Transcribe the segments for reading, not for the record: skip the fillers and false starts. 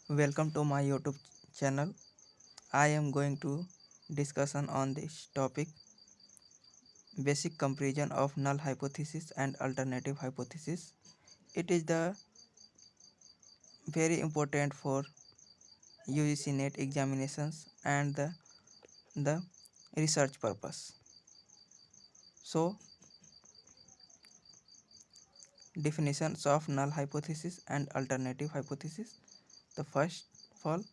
Welcome to my YouTube channel. I am going to discussion on this topic basic comparison of null hypothesis and alternative hypothesis. It is the very important for UGC NET examinations and the research purpose. So definitions of null hypothesis and alternative hypothesis. The first of all,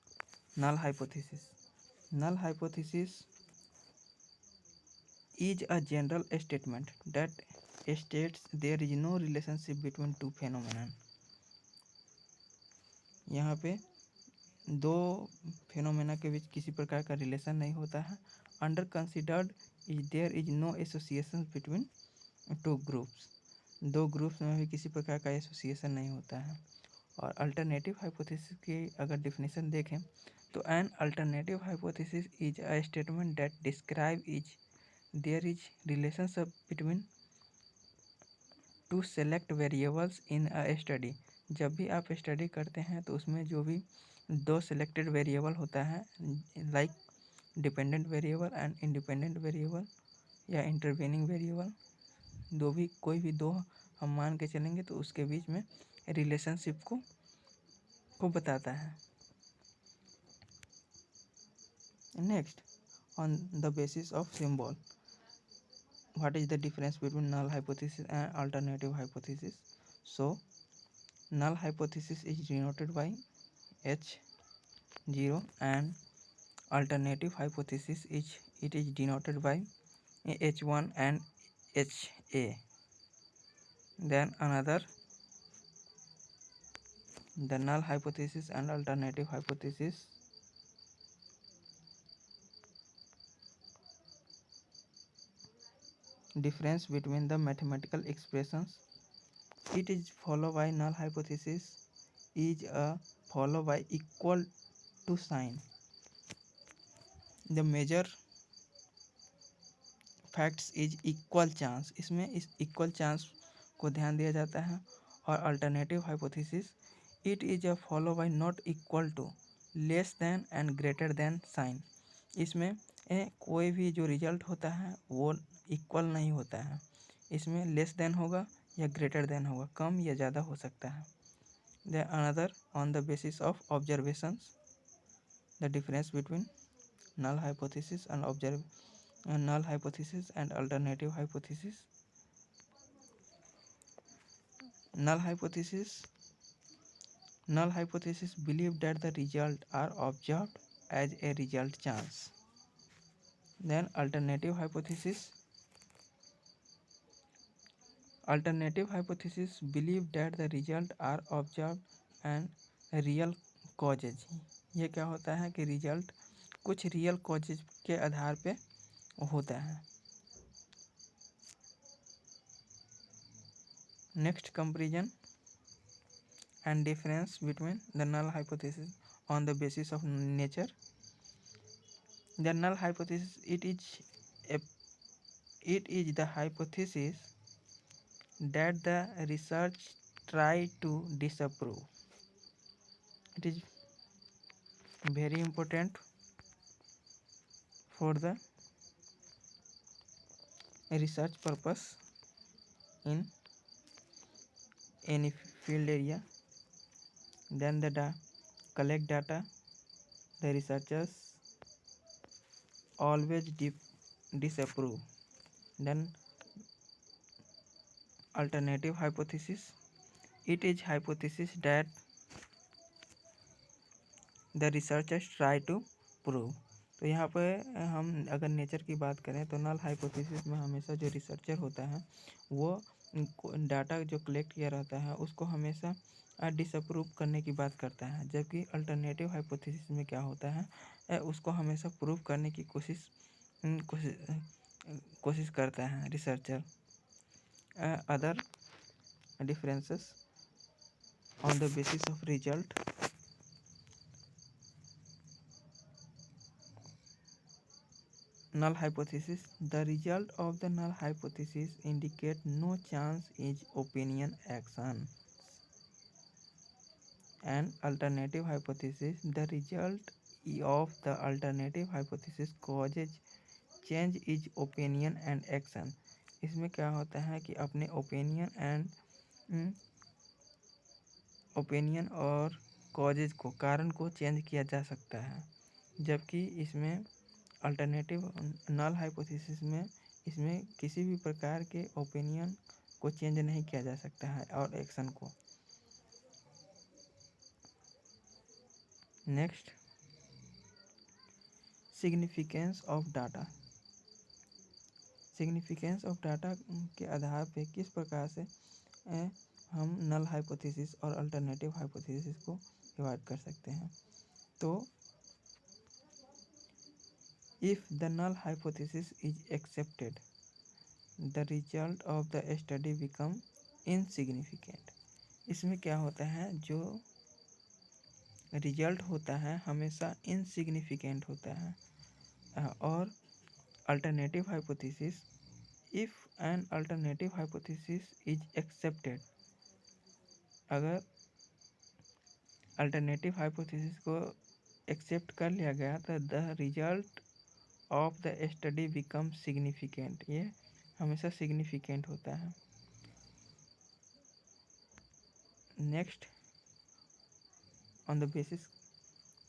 null hypothesis. Null hypothesis is a general statement that states there is no relationship between two phenomena. यहाँ पे दो phenomena के बीच किसी प्रकार का relation नहीं होता है. Under considered is there is no association between two groups. दो ग्रुप्स में भी किसी प्रकार का एसोसिएशन नहीं होता है. और अल्टरनेटिव हाइपोथेसिस की अगर डिफिनेशन देखें तो an alternative hypothesis is a statement that describe is there is relationship between two select variables in a study. जब भी आप स्टडी करते हैं तो उसमें जो भी दो सेलेक्टेड वेरिएबल होता है like dependent variable and independent variable या इंटरवेनिंग वेरिएबल, दो भी कोई भी दो हम मान के चलेंगे तो उसके बीच में रिलेशनशिप को बताता है. Next, on the basis of symbol, what is the difference between null hypothesis and alternative hypothesis? So null hypothesis is denoted by H0 and alternative hypothesis is denoted by H1 and HA. Then another, the null hypothesis and alternative hypothesis difference between the mathematical expressions. It is followed by null hypothesis is followed by equal to sign. The major facts is equal chance, इसमें इस equal chance को ध्यान दिया जाता है. और alternative hypothesis it is a follow by not equal to, less than and greater than sign. इसमें कोई भी जो रिजल्ट होता है वो इक्वल नहीं होता है. इसमें लेस देन होगा या ग्रेटर देन होगा, कम या ज़्यादा हो सकता है. The another, on the basis of observations, the difference between null hypothesis and null hypothesis and alternative hypothesis. Null hypothesis believe that the result are observed as a result chance. Then alternative hypothesis believe that the result are observed and real causes. ये क्या होता है कि result कुछ real causes के आधार पे होता है. Next, comparison and difference between the null hypothesis on the basis of nature. The null hypothesis it is the hypothesis that the research try to disprove. It is very important for the research purpose in any field area. Then the collect data, the researchers always disapprove. Then alternative hypothesis, it is hypothesis that the researchers try to prove. तो यहाँ पे हम अगर nature की बात करें तो null hypothesis में हमेशा जो रिसर्चर होता है वो डाटा जो कलेक्ट किया रहता है उसको हमेशा डिसअप्रूव करने की बात करता है. जबकि अल्टरनेटिव हाइपोथेसिस में क्या होता है, उसको हमेशा प्रूव करने की कोशिश करता है researcher. Other differences on the basis of result. Null hypothesis, the result of the null hypothesis indicate no change in opinion an alternative hypothesis, the result of the alternative hypothesis causes change is opinion and action. इसमें क्या होता है कि अपने opinion और causes को, कारण को चेंज किया जा सकता है, जबकि इसमें अल्टरनेटिव नल हाइपोथेसिस में इसमें किसी भी प्रकार के ओपिनियन को चेंज नहीं किया जा सकता है और एक्शन को। Next, significance of data. Significance of data के आधार पे किस प्रकार से हम नल हाइपोथेसिस और अल्टरनेटिव हाइपोथेसिस को डिवाइड कर सकते हैं। तो if the null hypothesis is accepted, the result of the study become insignificant. इसमें क्या होता है, जो रिजल्ट होता है हमेशा इनसिग्निफिकेंट होता है। और alternative hypothesis, if an alternative hypothesis is accepted, अगर अल्टरनेटिव हाइपोथेसिस को एक्सेप्ट कर लिया गया तो the result of the study become significant, ये हमेशा सिग्निफिकेंट होता है। Next, on the basis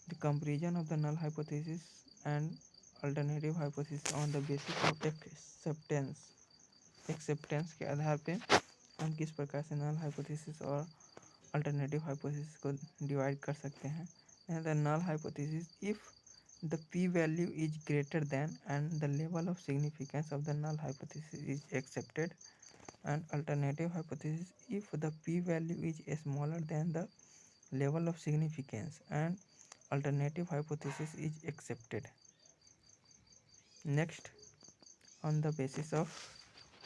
the comparison of the null hypothesis and alternative hypothesis on the basis of acceptance के आधार पे हम किस प्रकार से नल हाइपोथेसिस और अल्टरनेटिव हाइपोथेसिस को डिवाइड कर सकते हैं। The null hypothesis, if the p value is greater than and the level of significance of the null hypothesis is accepted, and alternative hypothesis, if the p value is smaller than the level of significance and alternative hypothesis is accepted. Next, on the basis of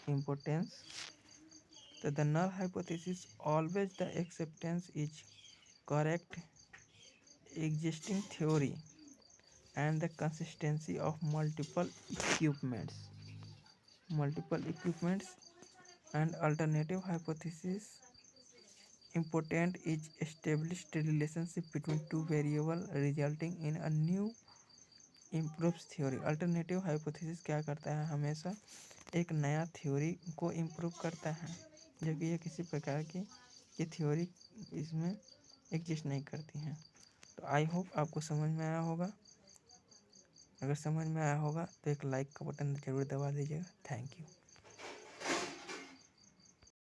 importance, the null hypothesis always the acceptance is correct existing theory and the consistency of multiple equipments and alternative hypothesis important is established relationship between two variable resulting in a new improved theory. Alternative hypothesis क्या करता है, हमेशा एक नया theory को improve करता है, जबकि ये किसी प्रकार की ये थ्योरी इसमें एग्जिस्ट नहीं करती हैं। तो आई होप आपको समझ में आया होगा। अगर समझ में आया होगा तो एक लाइक का बटन ज़रूर दबा दीजिएगा। Thank you.